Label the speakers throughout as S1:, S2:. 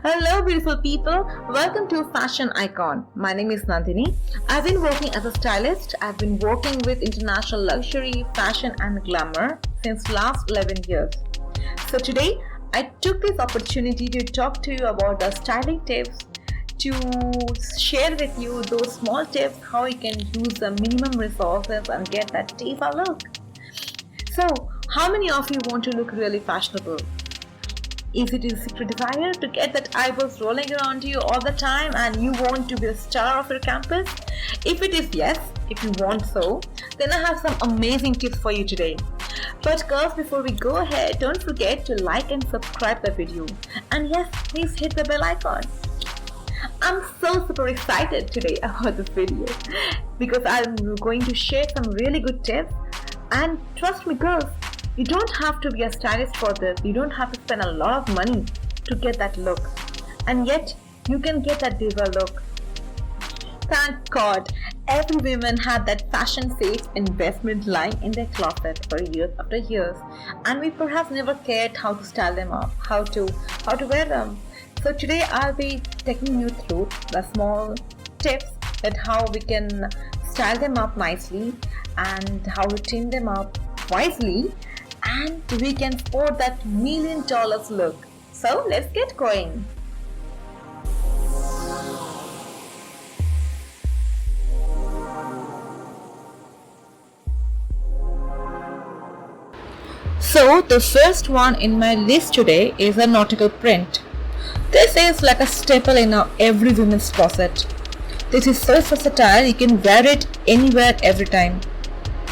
S1: Hello, beautiful people. Welcome to Fashion Icon. My name is Nandini. I've been working as a stylist. I've been working with international luxury, fashion, and glamour since last 11 years. So today, I took this opportunity to talk to you about the styling tips, to share with you those small tips how you can use the minimum resources and get that Diva look. So, how many of you want to look really fashionable? Is it a secret desire to get that eyebrows rolling around you all the time and you want to be the star of your campus? If it is yes, if you want so, then I have some amazing tips for you today. But girls, before we go ahead, don't forget to like and subscribe the video. And yes, please hit the bell icon. I'm so super excited today about this video because I'm going to share some really good tips. And trust me girls, you don't have to be a stylist for this. You don't have to spend a lot of money to get that look. And yet, you can get that Diva look. Thank God, every woman had that fashion-safe investment lying in their closet for years after years. And we perhaps never cared how to style them up, how to wear them. So today I'll be taking you through the small tips that how we can style them up nicely and how to trim them up wisely, and we can sport that $1 million look. So let's get going. So the first one in my list today is a nautical print. This is like a staple in every woman's closet. This is so versatile, you can wear it anywhere, every time.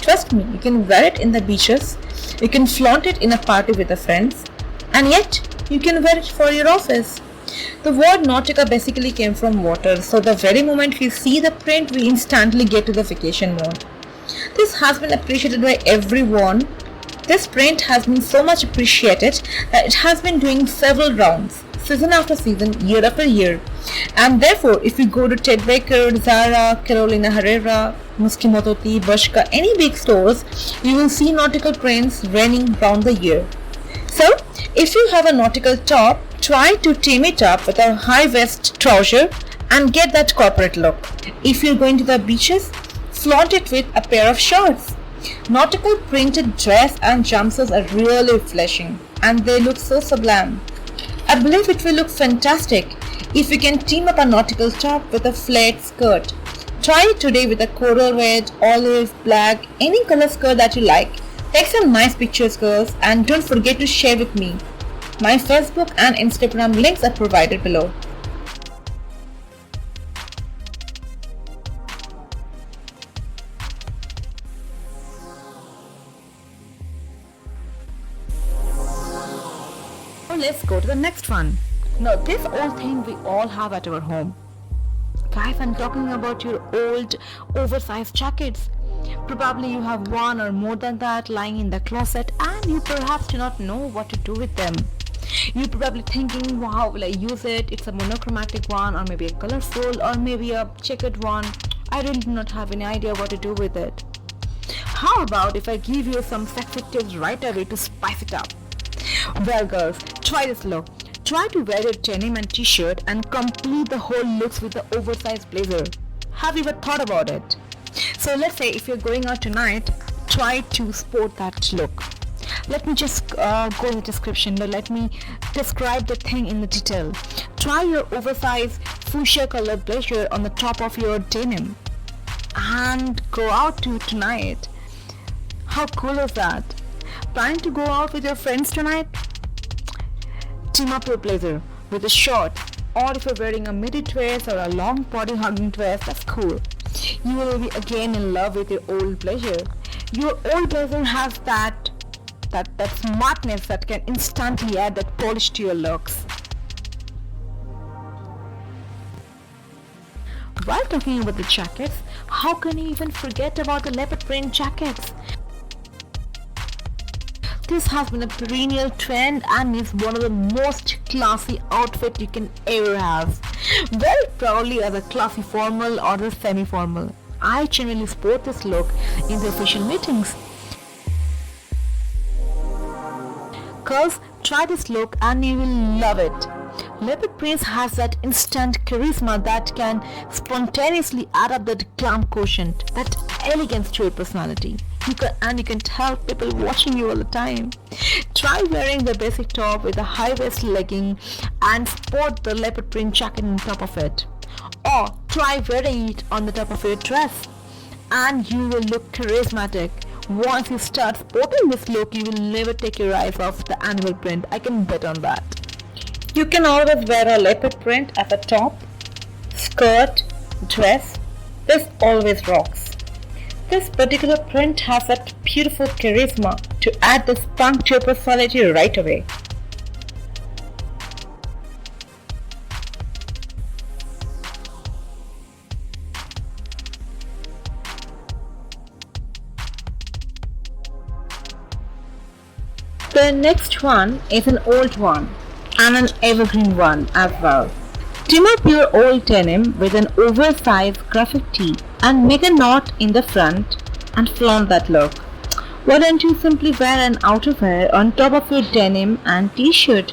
S1: Trust me, you can wear it in the beaches, you can flaunt it in a party with your friends, and yet you can wear it for your office. The word nautica basically came from water, so the very moment we see the print, we instantly get to the vacation mode. This has been appreciated by everyone. This print has been so much appreciated that it has been doing several rounds, season after season, year after year. And therefore, if you go to Ted Baker, Zara, Carolina Herrera, Muski Mototi, Bershka, any big stores, you will see nautical prints raining round the year. So, if you have a nautical top, try to trim it up with a high vest trouser and get that corporate look. If you're going to the beaches, flaunt it with a pair of shorts. Nautical printed dress and jumpsuits are really flashing and they look so sublime. I believe it will look fantastic if you can team up a nautical top with a flared skirt. Try it today with a coral red, olive, black, any color skirt that you like. Take some nice pictures girls and don't forget to share with me. My Facebook and Instagram links are provided below. Let's go to the next one. Now this old thing we all have at our home. Guys, I'm talking about your old oversized jackets. Probably you have one or more than that lying in the closet and you perhaps do not know what to do with them. You're probably thinking, wow, will I use it? It's a monochromatic one or maybe a colorful or maybe a checkered one. I really do not have any idea what to do with it. How about if I give you some sexy tips right away to spice it up? Well girls, try this look. Try to wear your denim and t-shirt and complete the whole looks with the oversized blazer. Have you ever thought about it? So let's say if you're going out tonight, try to sport that look. Let me just go in the description, but let me describe the thing in the detail. Try your oversized fuchsia colored blazer on the top of your denim and go out to tonight. How cool is that? Planning to go out with your friends tonight? Team up your blazer with a short, or if you're wearing a midi dress or a long body hugging dress, that's cool. You will be again in love with your old blazer. Your old blazer has that smartness that can instantly add that polish to your looks. While talking about the jackets, how can you even forget about the leopard print jackets? This has been a perennial trend and is one of the most classy outfits you can ever have. Wear it proudly as a classy formal or a semi-formal. I genuinely sport this look in the official meetings. Girls, try this look and you will love it. Leopard Print has that instant charisma that can spontaneously add up that glam quotient, that elegance to your personality. You can tell people watching you all the time. Try wearing the basic top with a high waist legging and sport the leopard print jacket on top of it. Or try wearing it on the top of your dress and you will look charismatic. Once you start sporting this look, you will never take your eyes off the animal print. I can bet on that. You can always wear a leopard print as a top, skirt, dress. This always rocks. This particular print has that beautiful charisma to add the spunk to your personality right away. The next one is an old one and an evergreen one as well. Trim up your old denim with an oversized graphic tee and make a knot in the front and flaunt that look. Why don't you simply wear an outerwear on top of your denim and t-shirt?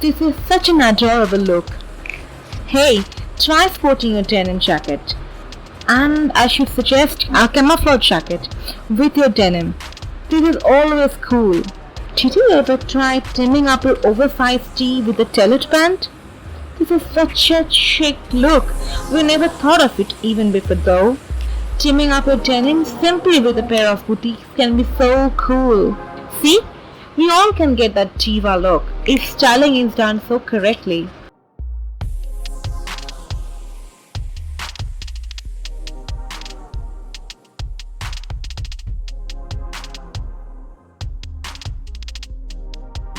S1: This is such an adorable look. Hey, try sporting your denim jacket. And I should suggest a camouflage jacket with your denim. This is always cool. Did you ever try trimming up your oversized tee with a tailored pant? This is such a chic look. We never thought of it even before though. Trimming up your denim simply with a pair of booties can be so cool. See? We all can get that diva look if styling is done so correctly.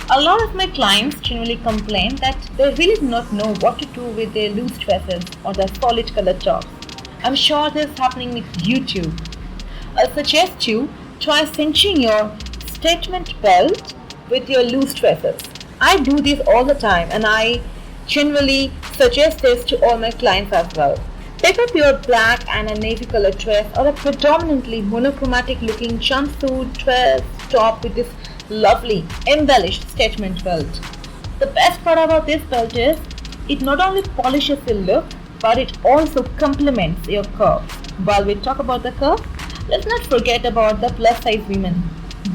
S1: A lot of my clients generally complain that they really do not know what to do with their loose dresses or their solid colored tops. I'm sure this is happening with you too. I suggest you try cinching your statement belt with your loose dresses. I do this all the time and I generally suggest this to all my clients as well. Pick up your black and a navy colored dress or a predominantly monochromatic looking jumpsuit dress top with this lovely embellished statement belt. The best part about this belt is it not only polishes your look but it also complements your curves. While we talk about the curve, let's not forget about the plus size women.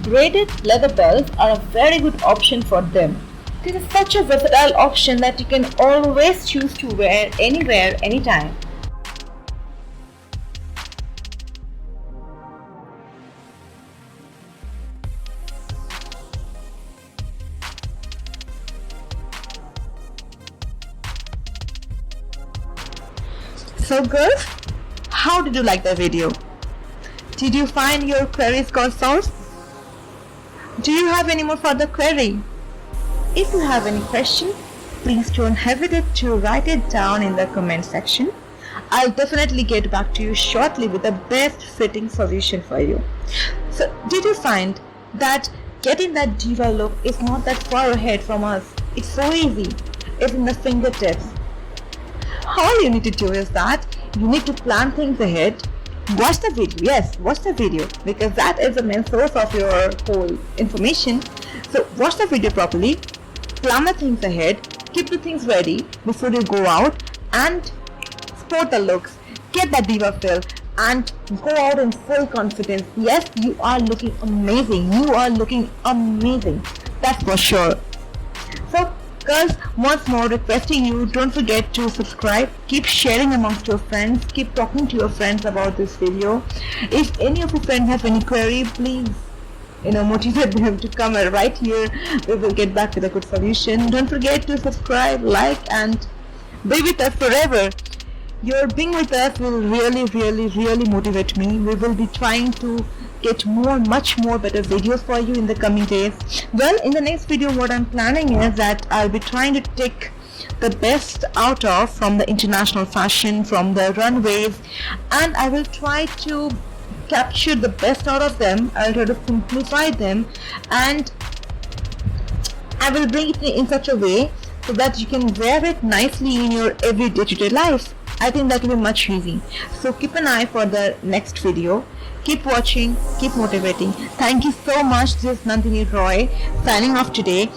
S1: Braided leather belts are a very good option for them. This is such a versatile option that you can always choose to wear anywhere, anytime. So girls, how did you like the video? Did you find your queries got solved? Do you have any more further query? If you have any question, please don't hesitate to write it down in the comment section. I'll definitely get back to you shortly with the best fitting solution for you. So did you find that getting that diva look is not that far ahead from us? It's so easy. It's in the fingertips. All you need to do is that you need to plan things ahead. Watch the video. Yes, watch the video because that is the main source of your whole information. So watch the video properly, plan the things ahead, keep the things ready before you go out and sport the looks, get that diva feel and go out in full confidence. Yes, you are looking amazing. You are looking amazing. That's for sure. So girls, once more requesting you, don't forget to subscribe, keep sharing amongst your friends, keep talking to your friends about this video. If any of your friends have any query, please motivate them to come right here. We will get back with a good solution. Don't forget to subscribe, like and be with us forever. Your being with us will really motivate me. We will be trying to get much more better videos for you in the coming days. Well, in the next video what I'm planning is that I'll be trying to take the best out of from the international fashion, from the runways, and I will try to capture the best out of them. I'll try to simplify them and I will bring it in such a way so that you can wear it nicely in your everyday life. I think that will be much easy. So keep an eye for the next video. Keep watching, keep motivating. Thank you so much. This is Nandini Roy signing off today.